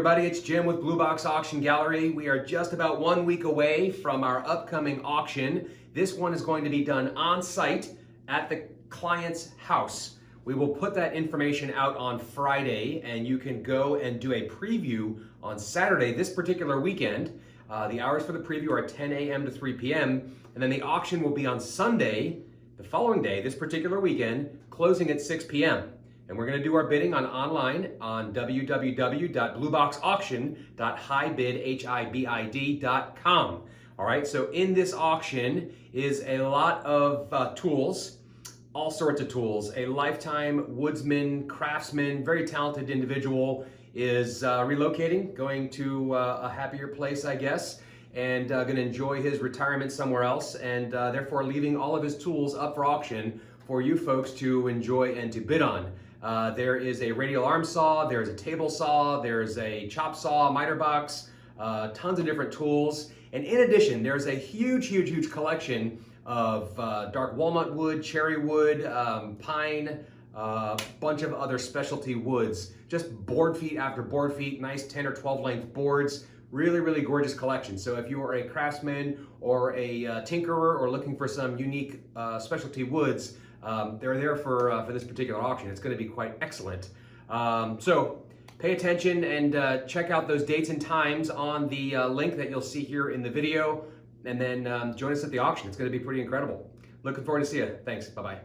everybody, it's Jim with Blue Box Auction Gallery. We are just about 1 week away from our upcoming auction. This one is going to be done on site at the client's house. We will put that information out on Friday, and you can go and do a preview on Saturday this particular weekend. The hours for the preview are 10 a.m. to 3 p.m. and then the auction will be on Sunday, the following day, this particular weekend, closing at 6 p.m. And we're going to do our bidding online on www.blueboxauction.hibid.com. All right, so in this auction is a lot of tools, all sorts of tools. A lifetime woodsman, craftsman, very talented individual is relocating, going to a happier place, I guess, and going to enjoy his retirement somewhere else, and therefore leaving all of his tools up for auction for you folks to enjoy and to bid on. There is a radial arm saw, there's a table saw, there's a chop saw, miter box, tons of different tools. And in addition, there's a huge collection of dark walnut wood, cherry wood, pine, bunch of other specialty woods. Just board feet after board feet, nice 10 or 12 length boards. Really gorgeous collection. So if you are a craftsman or a tinkerer or looking for some unique specialty woods, they're there for this particular auction. It's going to be quite excellent. So pay attention and check out those dates and times on the link that you'll see here in the video, and then join us at the auction. It's going to be pretty incredible. Looking forward to see you. Thanks. Bye-bye.